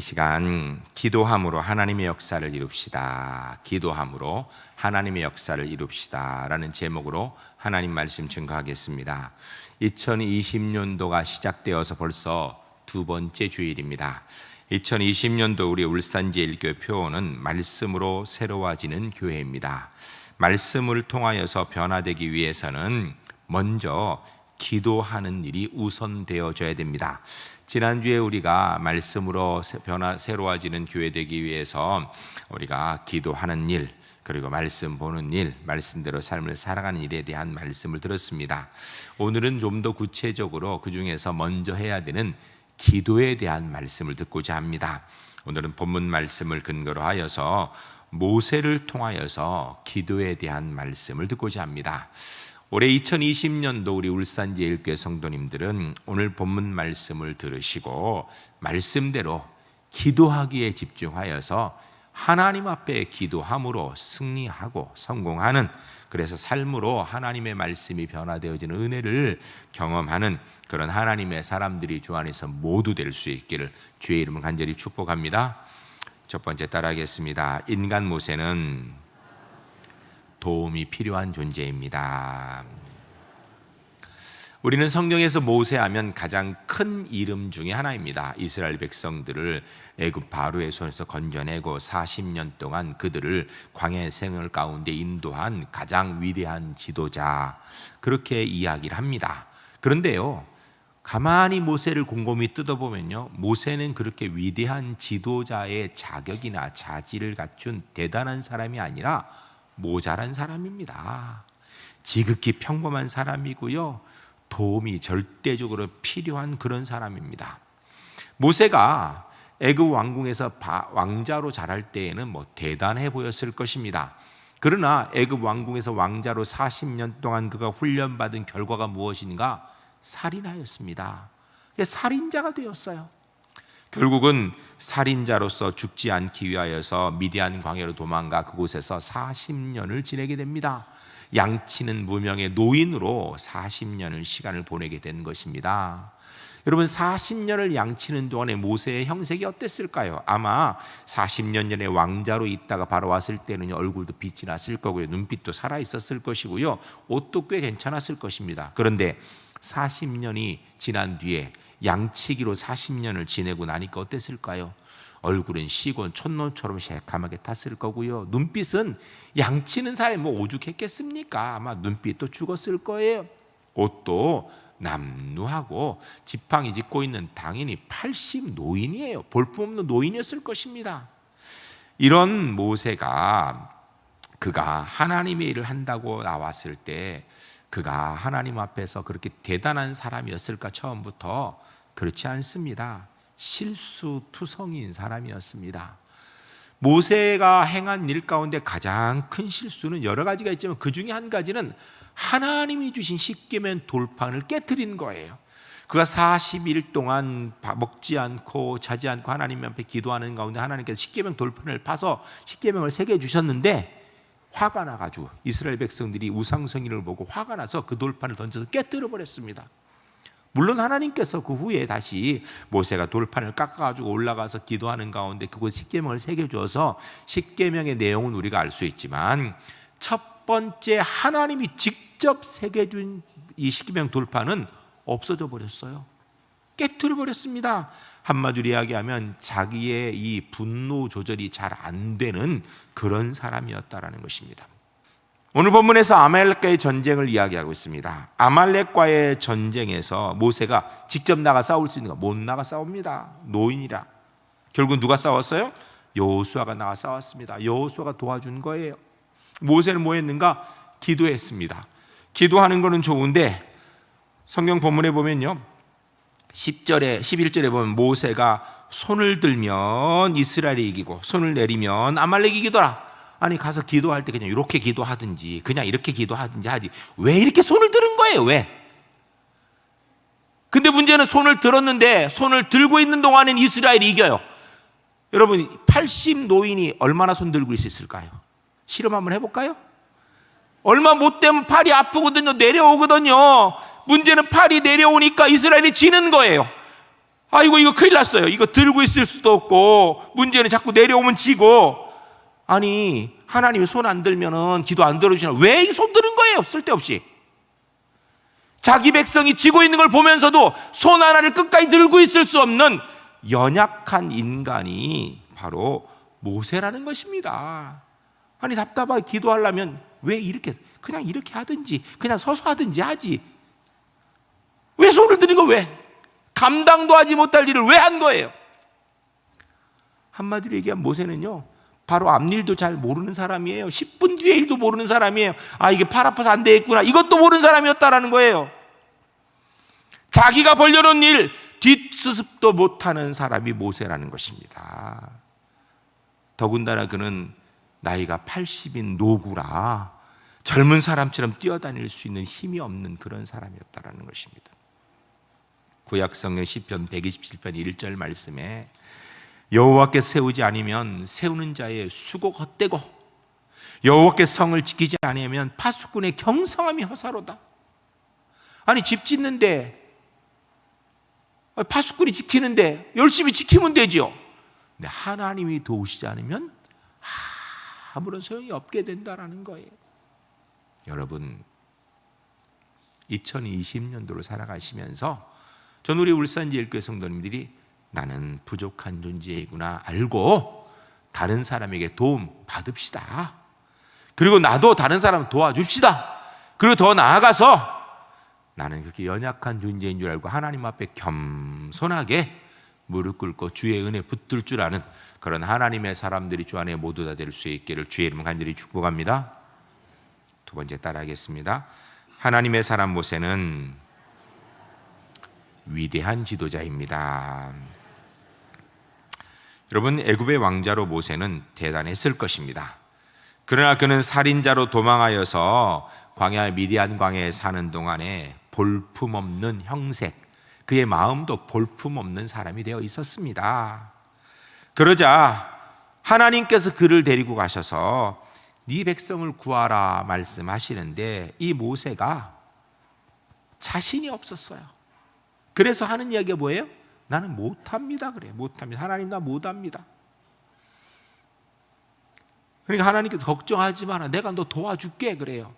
시간 기도함으로 하나님의 역사를 이룹시다. 기도함으로 하나님의 역사를 이룹시다 라는 제목으로 하나님 말씀 증거하겠습니다. 2020년도가 시작되어서 벌써 두 번째 주일입니다. 2020년도 우리 울산제일교회 표어는 말씀으로 새로워지는 교회입니다. 말씀을 통하여서 변화되기 위해서는 먼저 기도하는 일이 우선되어져야 됩니다. 지난주에 우리가 말씀으로 새로워지는 교회 되기 위해서 우리가 기도하는 일, 그리고 말씀 보는 일, 말씀대로 삶을 살아가는 일에 대한 말씀을 들었습니다. 오늘은 좀 더 구체적으로 그 중에서 먼저 해야 되는 기도에 대한 말씀을 듣고자 합니다. 오늘은 본문 말씀을 근거로 하여서 모세를 통하여서 기도에 대한 말씀을 듣고자 합니다. 올해 2020년도 우리 울산제일교회 성도님들은 오늘 본문 말씀을 들으시고 말씀대로 기도하기에 집중하여서 하나님 앞에 기도함으로 승리하고 성공하는, 그래서 삶으로 하나님의 말씀이 변화되어지는 은혜를 경험하는 그런 하나님의 사람들이 주 안에서 모두 될 수 있기를 주의 이름으로 간절히 축복합니다. 첫 번째 따라하겠습니다. 인간 모세는 도움이 필요한 존재입니다. 우리는 성경에서 모세하면 가장 큰 이름 중에 하나입니다. 이스라엘 백성들을 애굽 바로의 손에서 건져내고 40년 동안 그들을 광야의 생활 가운데 인도한 가장 위대한 지도자, 그렇게 이야기를 합니다. 그런데요, 가만히 모세를 곰곰이 뜯어보면요, 모세는 그렇게 위대한 지도자의 자격이나 자질을 갖춘 대단한 사람이 아니라 모자란 사람입니다. 지극히 평범한 사람이고요, 도움이 절대적으로 필요한 그런 사람입니다. 모세가 애굽 왕궁에서 왕자로 자랄 때에는 대단해 보였을 것입니다. 그러나 애굽 왕궁에서 왕자로 40년 동안 그가 훈련받은 결과가 무엇인가? 살인하였습니다. 살인자가 되었어요. 결국은 살인자로서 죽지 않기 위하여서 미디안 광야로 도망가 그곳에서 40년을 지내게 됩니다. 양치는 무명의 노인으로 40년을 시간을 보내게 된 것입니다. 여러분, 40년을 양치는 동안에 모세의 형색이 어땠을까요? 아마 40년 전에 왕자로 있다가 바로 왔을 때는 얼굴도 빛이 났을 거고요, 눈빛도 살아있었을 것이고요, 옷도 꽤 괜찮았을 것입니다. 그런데 40년이 지난 뒤에 양치기로 40년을 지내고 나니까 어땠을까요? 얼굴은 시곤 촌놈처럼 새카맣게 탔을 거고요, 눈빛은 양치는 사이에 오죽했겠습니까? 아마 눈빛도 죽었을 거예요. 옷도 남루하고 지팡이 짚고 있는 당연히 80 노인이에요. 볼품없는 노인이었을 것입니다. 이런 모세가 그가 하나님의 일을 한다고 나왔을 때 그가 하나님 앞에서 그렇게 대단한 사람이었을까? 처음부터 그렇지 않습니다. 실수투성이인 사람이었습니다. 모세가 행한 일 가운데 가장 큰 실수는 여러 가지가 있지만 그 중에 한 가지는 하나님이 주신 십계명 돌판을 깨트린 거예요. 그가 40일 동안 먹지 않고 자지 않고 하나님 앞에 기도하는 가운데 하나님께서 십계명 돌판을 파서 십계명을 새겨 주셨는데 화가 나가지고 이스라엘 백성들이 우상성의를 보고 화가 나서 그 돌판을 던져서 깨뜨려 버렸습니다. 물론 하나님께서 그 후에 다시 모세가 돌판을 깎아가지고 올라가서 기도하는 가운데 그곳 십계명을 새겨주어서 십계명의 내용은 우리가 알 수 있지만 첫 번째 하나님이 직접 새겨준 이 십계명 돌판은 없어져 버렸어요. 깨뜨려 버렸습니다. 한마디로 이야기하면 자기의 이 분노 조절이 잘 안 되는 그런 사람이었다라는 것입니다. 오늘 본문에서 아말렉과의 전쟁을 이야기하고 있습니다. 아말렉과의 전쟁에서 모세가 직접 나가 싸울 수 있는가? 못 나가 싸웁니다. 노인이라. 결국 누가 싸웠어요? 여호수아가 나가 싸웠습니다. 여호수아가 도와준 거예요. 모세는 뭐 했는가? 기도했습니다. 기도하는 거는 좋은데 성경 본문에 보면요, 10절에 11절에 보면 모세가 손을 들면 이스라엘이 이기고 손을 내리면 아말렉이 이기더라. 아니, 가서 기도할 때 그냥 이렇게 기도하든지 그냥 이렇게 기도하든지 하지 왜 이렇게 손을 들은 거예요? 왜? 근데 문제는 손을 들었는데 손을 들고 있는 동안엔 이스라엘이 이겨요. 여러분, 80 노인이 얼마나 손 들고 있을까요? 실험 한번 해볼까요? 얼마 못 되면 팔이 아프거든요. 내려오거든요. 문제는 팔이 내려오니까 이스라엘이 지는 거예요. 아이고 이거 큰일 났어요. 이거 들고 있을 수도 없고 문제는 자꾸 내려오면 지고. 아니 하나님이 손 안 들면은 기도 안 들어주시나? 왜 이 손 드는 거예요? 쓸데없이. 자기 백성이 지고 있는 걸 보면서도 손 하나를 끝까지 들고 있을 수 없는 연약한 인간이 바로 모세라는 것입니다. 아니 답답하게 기도하려면 왜 이렇게 그냥 이렇게 하든지 그냥 서서 하든지 하지. 왜 손을 드는 거 왜? 감당도 하지 못할 일을 왜 한 거예요? 한마디로 얘기하면 모세는요 바로 앞일도 잘 모르는 사람이에요. 10분 뒤에 일도 모르는 사람이에요. 아 이게 팔 아파서 안 되겠구나 이것도 모르는 사람이었다라는 거예요. 자기가 벌려놓은 일 뒷수습도 못하는 사람이 모세라는 것입니다. 더군다나 그는 나이가 80인 노구라 젊은 사람처럼 뛰어다닐 수 있는 힘이 없는 그런 사람이었다라는 것입니다. 구약성경 시편 127편 1절 말씀에 여호와께 세우지 않으면 세우는 자의 수고 헛되고 여호와께 성을 지키지 않으면 파수꾼의 경성함이 허사로다. 아니 집 짓는데 파수꾼이 지키는데 열심히 지키면 되죠. 근데 하나님이 도우시지 않으면 아무런 소용이 없게 된다라는 거예요. 여러분 2020년도를 살아가시면서 전 우리 울산제일교회 성도님들이 나는 부족한 존재이구나 알고 다른 사람에게 도움 받읍시다. 그리고 나도 다른 사람 도와줍시다. 그리고 더 나아가서 나는 그렇게 연약한 존재인 줄 알고 하나님 앞에 겸손하게 무릎 꿇고 주의 은혜 붙들 줄 아는 그런 하나님의 사람들이 주 안에 모두 다 될 수 있기를 주의 이름 간절히 축복합니다. 두 번째 따라하겠습니다. 하나님의 사람 모세는 위대한 지도자입니다. 여러분 애굽의 왕자로 모세는 대단했을 것입니다. 그러나 그는 살인자로 도망하여서 광야 미디안 광야에 사는 동안에 볼품없는 형색, 그의 마음도 볼품없는 사람이 되어 있었습니다. 그러자 하나님께서 그를 데리고 가셔서 네 백성을 구하라 말씀하시는데 이 모세가 자신이 없었어요. 그래서 하는 이야기가 뭐예요? 나는 못합니다 그래. 못합니다. 하나님 나 못합니다. 그러니까 하나님께서 걱정하지 마라. 내가 너 도와줄게 그래요.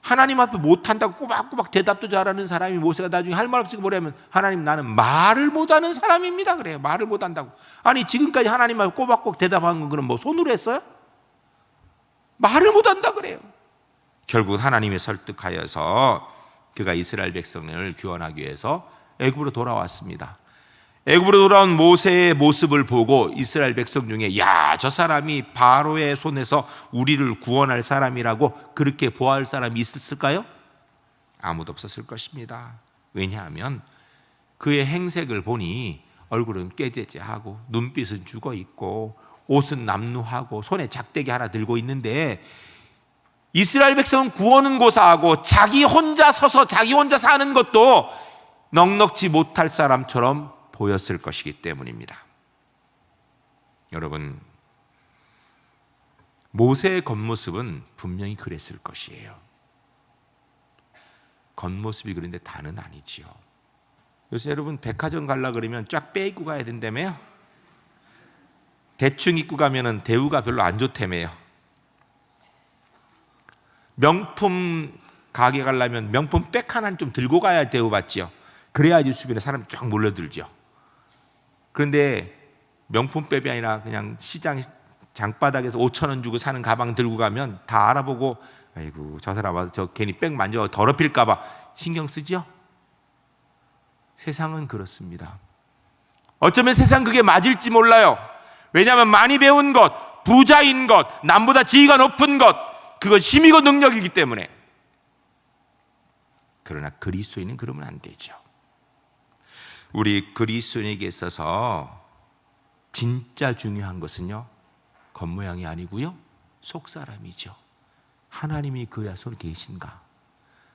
하나님 앞에 못한다고 꼬박꼬박 대답도 잘하는 사람이 모세가 나중에 할 말 없이 뭐냐면 하나님 나는 말을 못하는 사람입니다 그래요. 말을 못한다고. 아니 지금까지 하나님 앞에 꼬박꼬박 대답한 건 그럼 뭐 손으로 했어요? 말을 못한다 그래요. 결국 하나님이 설득하여서 그가 이스라엘 백성을 구원하기 위해서 애굽으로 돌아왔습니다. 애굽으로 돌아온 모세의 모습을 보고 이스라엘 백성 중에 야, 저 사람이 바로의 손에서 우리를 구원할 사람이라고 그렇게 보아할 사람이 있었을까요? 아무도 없었을 것입니다. 왜냐하면 그의 행색을 보니 얼굴은 깨재재하고 눈빛은 죽어있고 옷은 남루하고 손에 작대기 하나 들고 있는데 이스라엘 백성은 구원은 고사하고 자기 혼자 서서 자기 혼자 사는 것도 넉넉지 못할 사람처럼 보였을 것이기 때문입니다. 여러분, 모세의 겉모습은 분명히 그랬을 것이에요. 겉모습이 그런데 다는 아니지요. 요새 여러분 백화점 가려고 그러면 쫙 빼입고 가야 된다며요. 대충 입고 가면은 대우가 별로 안 좋다며요. 명품 가게 가려면 명품 백 하나는 좀 들고 가야 대우받지요. 그래야지 주변에 사람이 쫙 몰려들죠. 그런데 명품 백이 아니라 그냥 시장 장바닥에서 5,000원 주고 사는 가방 들고 가면 다 알아보고 아이고 저 사람 와서 저 괜히 백 만져 더럽힐까 봐 신경 쓰죠. 세상은 그렇습니다. 어쩌면 세상 그게 맞을지 몰라요. 왜냐하면 많이 배운 것, 부자인 것, 남보다 지위가 높은 것, 그것 힘이고 능력이기 때문에. 그러나 그리스도인은 그러면 안 되죠. 우리 그리스도인에게 있어서 진짜 중요한 것은요, 겉모양이 아니고요, 속사람이죠. 하나님이 그와 손에 계신가?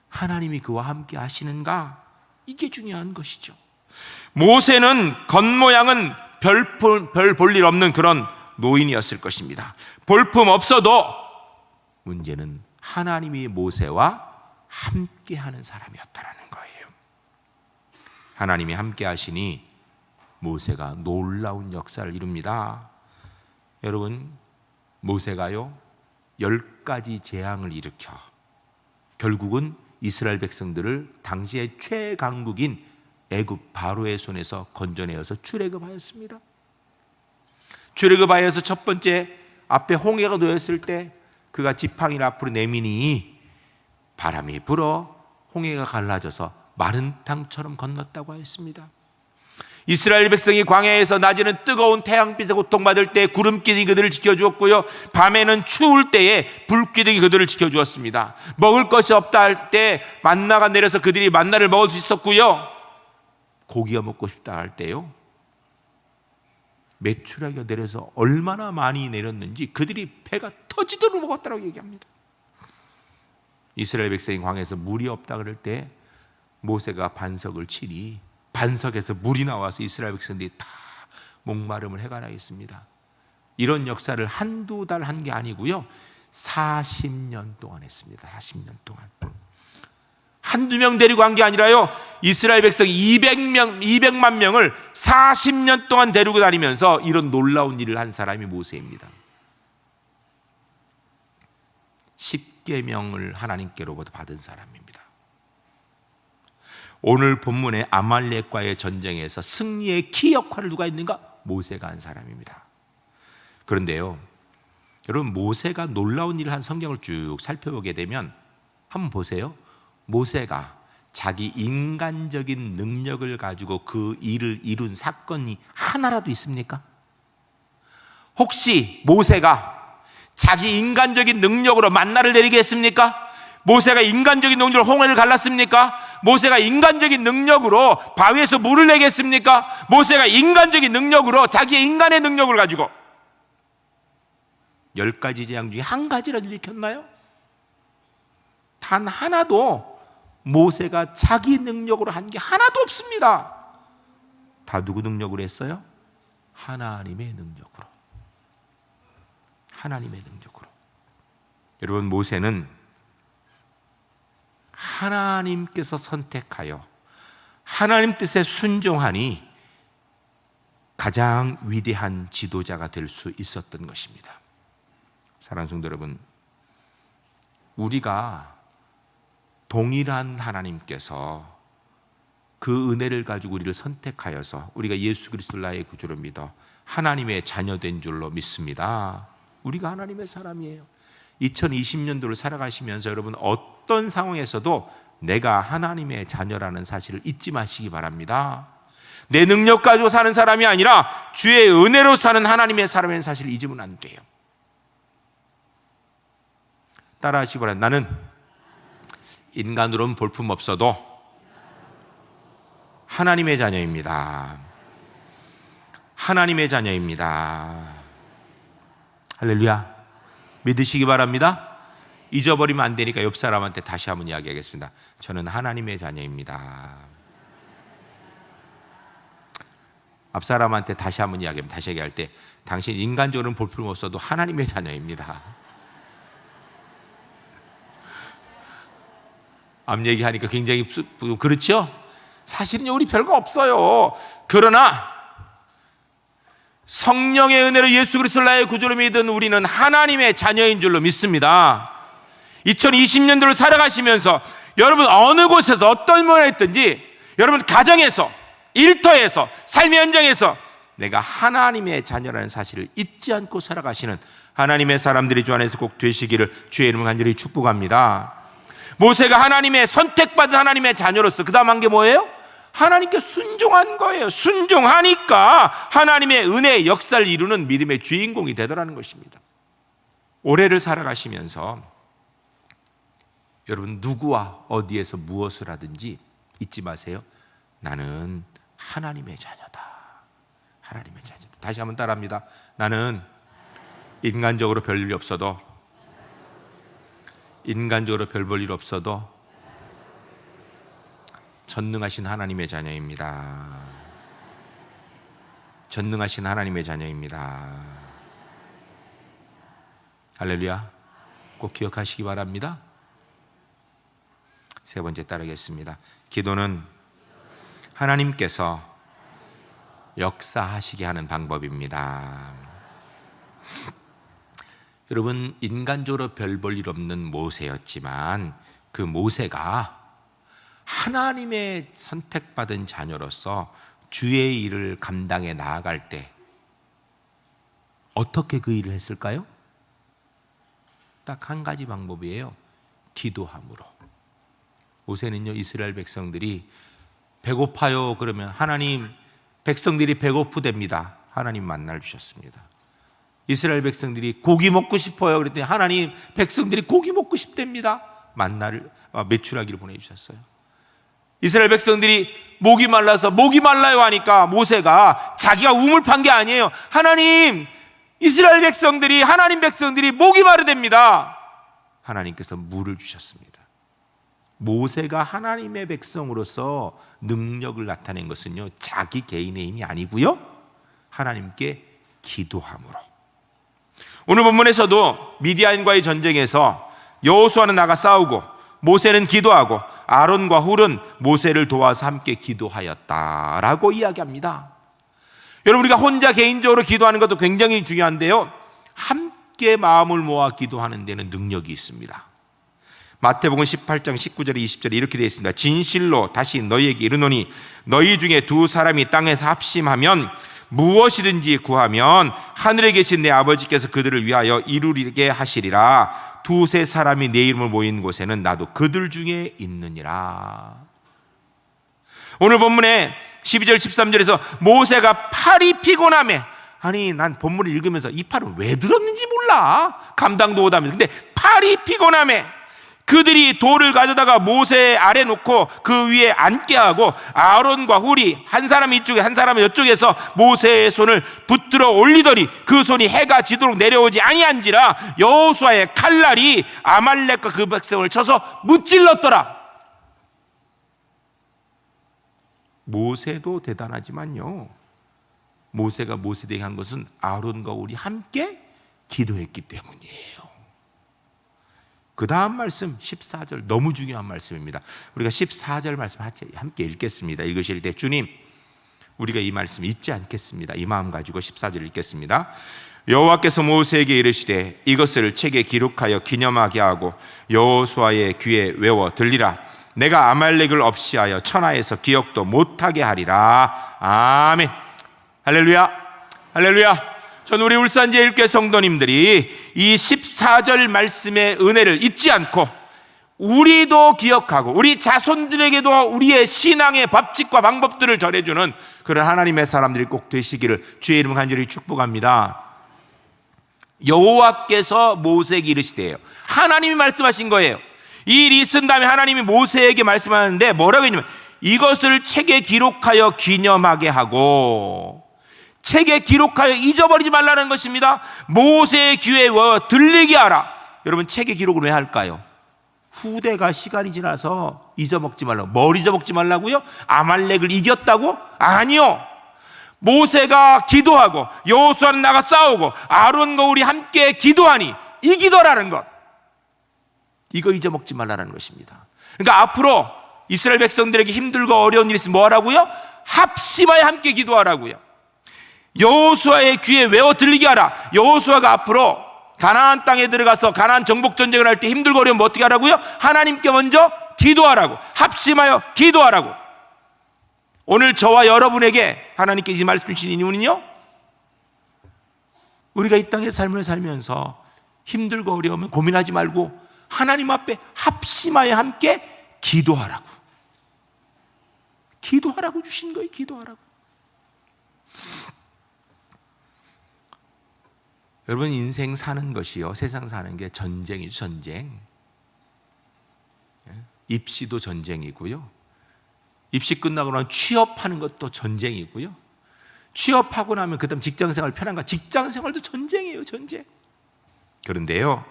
하나님이 그와 함께 하시는가? 이게 중요한 것이죠. 모세는 겉모양은 별 볼 일 없는 그런 노인이었을 것입니다. 볼품 없어도 문제는 하나님이 모세와 함께 하는 사람이었다라는 거예요. 하나님이 함께 하시니 모세가 놀라운 역사를 이룹니다. 여러분, 모세가요 10가지 재앙을 일으켜 결국은 이스라엘 백성들을 당시의 최강국인 애굽 바로의 손에서 건져내어서 출애굽하였습니다. 출애굽하여서 첫 번째 앞에 홍해가 놓였을 때 그가 지팡이를 앞으로 내미니 바람이 불어 홍해가 갈라져서 마른 땅처럼 건넜다고 하였습니다. 이스라엘 백성이 광야에서 낮에는 뜨거운 태양빛에 고통받을 때 구름기둥이 그들을 지켜주었고요, 밤에는 추울 때에 불기둥이 그들을 지켜주었습니다. 먹을 것이 없다 할 때 만나가 내려서 그들이 만나를 먹을 수 있었고요, 고기가 먹고 싶다 할 때요 메추라기가 내려서 얼마나 많이 내렸는지 그들이 배가 터지도록 먹었다고 얘기합니다. 이스라엘 백성이 광야에서 물이 없다 그럴 때 모세가 반석을 치니 반석에서 물이 나와서 이스라엘 백성들이 다 목마름을 해결하겠습니다. 이런 역사를 한두 달 한 게 아니고요 40년 동안 했습니다. 40년 동안. 한두 명 데리고 한 게 아니라요 이스라엘 백성 200만 명을 40년 동안 데리고 다니면서 이런 놀라운 일을 한 사람이 모세입니다. 10계명을 하나님께로부터 받은 사람입니다. 오늘 본문의 아말렉과의 전쟁에서 승리의 키 역할을 누가 했는가? 모세가 한 사람입니다. 그런데요 여러분, 모세가 놀라운 일을 한 성경을 쭉 살펴보게 되면 한번 보세요. 모세가 자기 인간적인 능력을 가지고 그 일을 이룬 사건이 하나라도 있습니까? 혹시 모세가 자기 인간적인 능력으로 만나를 내리게 했습니까? 모세가 인간적인 능력으로 홍해를 갈랐습니까? 모세가 인간적인 능력으로 바위에서 물을 내게 했습니까? 모세가 인간적인 능력으로 자기의 인간의 능력을 가지고 10가지 재앙 중에 한 가지라도 일으켰나요? 단 하나도 모세가 자기 능력으로 한 게 하나도 없습니다. 다 누구 능력으로 했어요? 하나님의 능력으로. 하나님의 능력으로. 여러분, 모세는 하나님께서 선택하여 하나님 뜻에 순종하니 가장 위대한 지도자가 될 수 있었던 것입니다. 사랑하는 성도 여러분, 우리가 동일한 하나님께서 그 은혜를 가지고 우리를 선택하여서 우리가 예수 그리스도를 나의 구주로 믿어 하나님의 자녀된 줄로 믿습니다. 우리가 하나님의 사람이에요. 2020년도를 살아가시면서 여러분, 어떤 상황에서도 내가 하나님의 자녀라는 사실을 잊지 마시기 바랍니다. 내 능력 가지고 사는 사람이 아니라 주의 은혜로 사는 하나님의 사람의 사실을 잊으면 안 돼요. 따라하시기 바랍니다. 나는 인간으로는 볼품 없어도 하나님의 자녀입니다. 하나님의 자녀입니다. 할렐루야. 믿으시기 바랍니다. 잊어버리면 안 되니까 옆 사람한테 다시 한번 이야기하겠습니다. 저는 하나님의 자녀입니다. 앞 사람한테 다시 한번 이야기하면, 다시 얘기할 때, 당신 인간적으로는 볼품 없어도 하나님의 자녀입니다. 앞 얘기하니까 굉장히 그렇죠? 사실은 우리 별거 없어요. 그러나 성령의 은혜로 예수 그리스도를 나의 구주로 믿은 우리는 하나님의 자녀인 줄로 믿습니다. 2020년도를 살아가시면서 여러분 어느 곳에서 어떤 뭘 했든지, 여러분 가정에서, 일터에서, 삶의 현장에서 내가 하나님의 자녀라는 사실을 잊지 않고 살아가시는 하나님의 사람들이 주 안에서 꼭 되시기를 주의 이름으로 간절히 축복합니다. 모세가 하나님의 선택받은 하나님의 자녀로서 그 다음 한 게 뭐예요? 하나님께 순종한 거예요. 순종하니까 하나님의 은혜의 역사를 이루는 믿음의 주인공이 되더라는 것입니다. 올해를 살아가시면서 여러분 누구와 어디에서 무엇을 하든지 잊지 마세요. 나는 하나님의 자녀다. 하나님의 자녀다. 다시 한번 따라합니다. 나는 인간적으로 별일 없어도, 인간적으로 별 볼 일 없어도 전능하신 하나님의 자녀입니다. 전능하신 하나님의 자녀입니다. 할렐루야. 꼭 기억하시기 바랍니다. 세 번째 따르겠습니다. 기도는 하나님께서 역사하시게 하는 방법입니다. 여러분, 인간적으로 별 볼 일 없는 모세였지만 그 모세가 하나님의 선택받은 자녀로서 주의 일을 감당해 나아갈 때 어떻게 그 일을 했을까요? 딱 한 가지 방법이에요. 기도함으로. 모세는요, 이스라엘 백성들이 배고파요 그러면 하나님, 백성들이 배고프답니다. 하나님 만나를 주셨습니다. 이스라엘 백성들이 고기 먹고 싶어요 그랬더니 하나님, 백성들이 고기 먹고 싶답니다. 만나를, 메추라기를 보내주셨어요. 이스라엘 백성들이 목이 말라서 목이 말라요 하니까 모세가 자기가 우물 판 게 아니에요. 하나님, 이스라엘 백성들이, 하나님 백성들이 목이 마르답니다. 하나님께서 물을 주셨습니다. 모세가 하나님의 백성으로서 능력을 나타낸 것은요, 자기 개인의 힘이 아니고요, 하나님께 기도함으로. 오늘 본문에서도 미디안과의 전쟁에서 여호수아는 나가 싸우고 모세는 기도하고 아론과 훌은 모세를 도와서 함께 기도하였다라고 이야기합니다. 여러분, 우리가 혼자 개인적으로 기도하는 것도 굉장히 중요한데요, 함께 마음을 모아 기도하는 데는 능력이 있습니다. 마태복음 18장 19절에 20절에 이렇게 되어 있습니다. 진실로 다시 너희에게 이르노니 너희 중에 두 사람이 땅에서 합심하면 무엇이든지 구하면 하늘에 계신 내 아버지께서 그들을 위하여 이루리게 하시리라. 두세 사람이 내 이름을 모인 곳에는 나도 그들 중에 있느니라. 오늘 본문에 12절 13절에서 모세가 팔이 피곤하며, 아니 난 본문을 읽으면서 이 팔은 왜 들었는지 몰라, 감당도 못하면서, 근데 팔이 피곤하며 그들이 돌을 가져다가 모세 아래 놓고 그 위에 앉게 하고 아론과 훌이 한 사람이 이쪽에 한 사람이 이쪽에서 모세의 손을 붙들어 올리더니 그 손이 해가 지도록 내려오지 아니한지라. 여호수아의 칼날이 아말렉과 그 백성을 쳐서 무찔렀더라. 모세도 대단하지만요, 모세가 모세되게 한 것은 아론과 훌이 함께 기도했기 때문이에요. 그 다음 말씀 14절, 너무 중요한 말씀입니다. 우리가 14절 말씀 함께 읽겠습니다. 읽으실 때 주님, 우리가 이 말씀 잊지 않겠습니다. 이 마음 가지고 14절 읽겠습니다. 여호와께서 모세에게 이르시되 이것을 책에 기록하여 기념하게 하고 여호수아의 귀에 외워 들리라. 내가 아말렉을 없이하여 천하에서 기억도 못하게 하리라. 아멘. 할렐루야, 할렐루야. 저는 우리 울산제일교회 성도님들이 이 14절 말씀의 은혜를 잊지 않고 우리도 기억하고 우리 자손들에게도 우리의 신앙의 법칙과 방법들을 전해주는 그런 하나님의 사람들이 꼭 되시기를 주의 이름 간절히 축복합니다. 여호와께서 모세에게 이르시되요, 하나님이 말씀하신 거예요. 이 일이 있은 다음에 하나님이 모세에게 말씀하는데 뭐라고 했냐면 이것을 책에 기록하여 기념하게 하고, 책에 기록하여 잊어버리지 말라는 것입니다. 모세의 귀에 들리게 하라. 여러분, 책에 기록을 왜 할까요? 후대가 시간이 지나서 잊어먹지 말라고. 뭘 잊어먹지 말라고요? 아말렉을 이겼다고? 아니요. 모세가 기도하고 여호수아는 나가 싸우고 아론과 훌이 함께 기도하니 이기더라는 것, 이거 잊어먹지 말라는 것입니다. 그러니까 앞으로 이스라엘 백성들에게 힘들고 어려운 일이 있으면 뭐 하라고요? 합심하여 함께 기도하라고요. 여호수아의 귀에 외워 들리게 하라. 여호수아가 앞으로 가나안 땅에 들어가서 가나안 정복 전쟁을 할 때 힘들고 어려우면 어떻게 하라고요? 하나님께 먼저 기도하라고, 합심하여 기도하라고. 오늘 저와 여러분에게 하나님께서 이 말씀 주신 이유는요, 우리가 이 땅의 삶을 살면서 힘들고 어려우면 고민하지 말고 하나님 앞에 합심하여 함께 기도하라고, 기도하라고 주신 거예요. 기도하라고. 여러분, 인생 사는 것이요, 세상 사는 게 전쟁이죠. 전쟁. 입시도 전쟁이고요, 입시 끝나고 나면 취업하는 것도 전쟁이고요, 취업하고 나면 그 다음 직장생활 편한가, 직장생활도 전쟁이에요. 전쟁. 그런데요,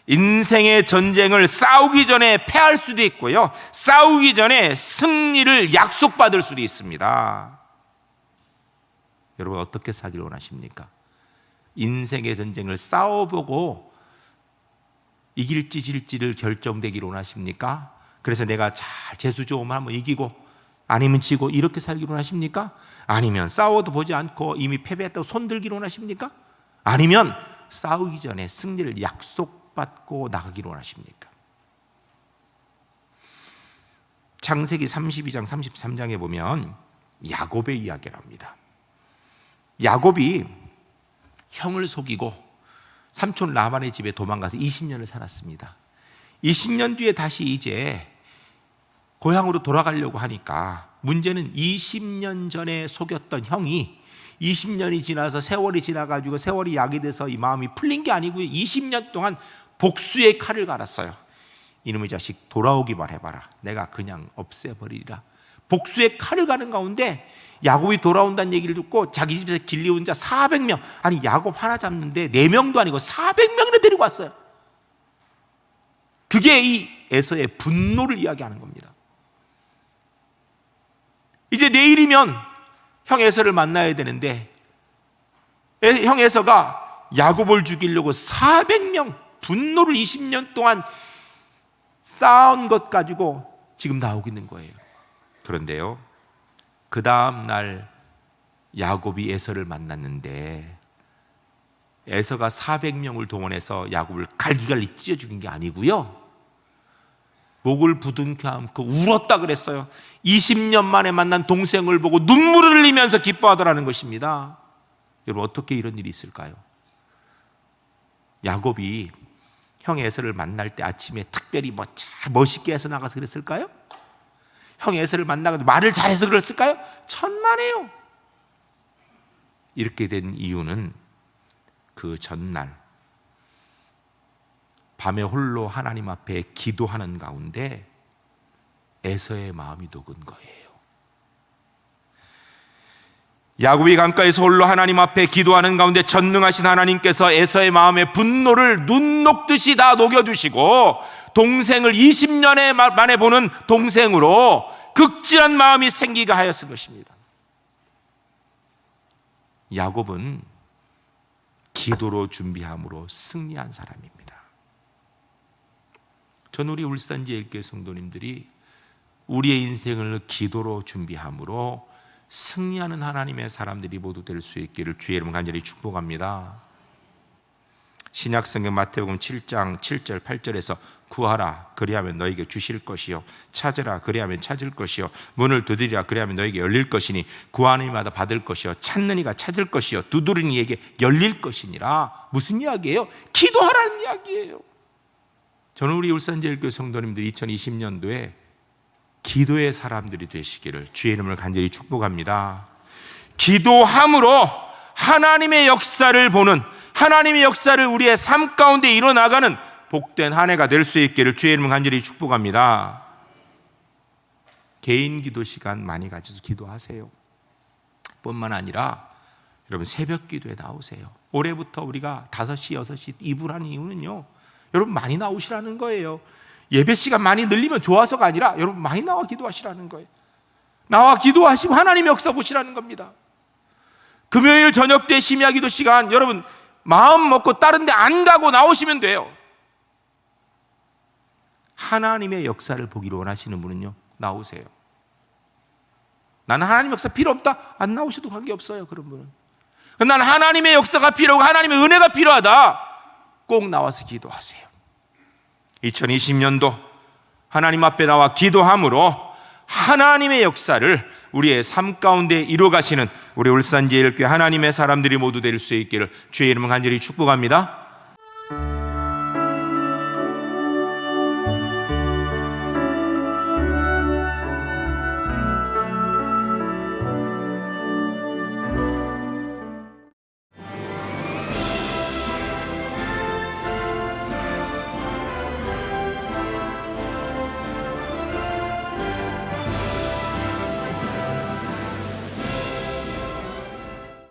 인생의 전쟁을 싸우기 전에 패할 수도 있고요, 싸우기 전에 승리를 약속받을 수도 있습니다. 여러분, 어떻게 사기를 원하십니까? 인생의 전쟁을 싸워보고 이길지 질지를 결정되기를 원하십니까? 그래서 내가 잘 재수 좋으면 한번 이기고 아니면 지고 이렇게 살기로 원하십니까? 아니면 싸워도 보지 않고 이미 패배했다고 손들기로 원하십니까? 아니면 싸우기 전에 승리를 약속받고 나가기로 원하십니까? 창세기 32장 33장에 보면 야곱의 이야기를 합니다. 야곱이 형을 속이고 삼촌 라반의 집에 도망가서 20년을 살았습니다. 20년 뒤에 다시 이제 고향으로 돌아가려고 하니까 문제는 20년 전에 속였던 형이 20년이 지나서 세월이 지나가지고 세월이 약이 돼서 이 마음이 풀린 게 아니고요, 20년 동안 복수의 칼을 갈았어요. 이놈의 자식 돌아오기만 해봐라, 내가 그냥 없애버리리라. 복수의 칼을 가는 가운데 야곱이 돌아온다는 얘기를 듣고 자기 집에서 길리운 자 400명, 아니 야곱 하나 잡는데 4명도 아니고 400명이나 데리고 왔어요. 그게 이 에서의 분노를 이야기하는 겁니다. 이제 내일이면 형 에서를 만나야 되는데 형 에서가 야곱을 죽이려고 400명 분노를 20년 동안 쌓은 것 가지고 지금 나오고 있는 거예요. 그런데요, 그 다음 날 야곱이 에서를 만났는데 에서가 400명을 동원해서 야곱을 갈기갈기 찢어 죽인 게 아니고요, 목을 부둥켜 안고 울었다 그랬어요. 20년 만에 만난 동생을 보고 눈물을 흘리면서 기뻐하더라는 것입니다. 여러분, 어떻게 이런 일이 있을까요? 야곱이 형 에서를 만날 때 아침에 특별히 멋있게 해서 나가서 그랬을까요? 형 에서를 만나고 말을 잘해서 그랬을까요? 천만에요. 이렇게 된 이유는 그 전날 밤에 홀로 하나님 앞에 기도하는 가운데 에서의 마음이 녹은 거예요. 야곱이 강가에서 홀로 하나님 앞에 기도하는 가운데 전능하신 하나님께서 에서의 마음에 분노를 눈 녹듯이 다 녹여주시고 동생을 20년에 만에 보는 동생으로 극진한 마음이 생기게 하였을 것입니다. 야곱은 기도로 준비함으로 승리한 사람입니다. 전 우리 울산제일교회 성도님들이 우리의 인생을 기도로 준비함으로 승리하는 하나님의 사람들이 모두 될 수 있기를 주의 이름 간절히 축복합니다. 신약성경 마태복음 7장 7절 8절에서 구하라 그리하면 너에게 주실 것이요 찾으라 그리하면 찾을 것이요 문을 두드리라 그리하면 너에게 열릴 것이니 구하는 이마다 받을 것이요 찾는 이가 찾을 것이요 두드리는 이에게 열릴 것이니라. 무슨 이야기예요? 기도하라는 이야기예요. 저는 우리 울산제일교회 성도님들 2020년도에 기도의 사람들이 되시기를 주의 이름을 간절히 축복합니다. 기도함으로 하나님의 역사를 보는, 하나님의 역사를 우리의 삶 가운데 이뤄나가는 복된 한 해가 될 수 있기를 주의 이름을 간절히 축복합니다. 개인 기도 시간 많이 가져서 기도하세요. 뿐만 아니라 여러분 새벽 기도에 나오세요. 올해부터 우리가 5시, 6시 이불하는 이유는요, 여러분 많이 나오시라는 거예요. 예배 시간 많이 늘리면 좋아서가 아니라 여러분 많이 나와 기도하시라는 거예요. 나와 기도하시고 하나님의 역사 보시라는 겁니다. 금요일 저녁 때 심야 기도 시간 여러분 마음 먹고 다른 데 안 가고 나오시면 돼요. 하나님의 역사를 보기를 원하시는 분은요, 나오세요. 나는 하나님 역사 필요 없다, 안 나오셔도 관계없어요. 그런 분은 나는 하나님의 역사가 필요하고 하나님의 은혜가 필요하다, 꼭 나와서 기도하세요. 2020년도 하나님 앞에 나와 기도함으로 하나님의 역사를 우리의 삶 가운데 이루어 가시는 우리 울산제일교회 하나님의 사람들이 모두 될 수 있기를 주의 이름을 간절히 축복합니다.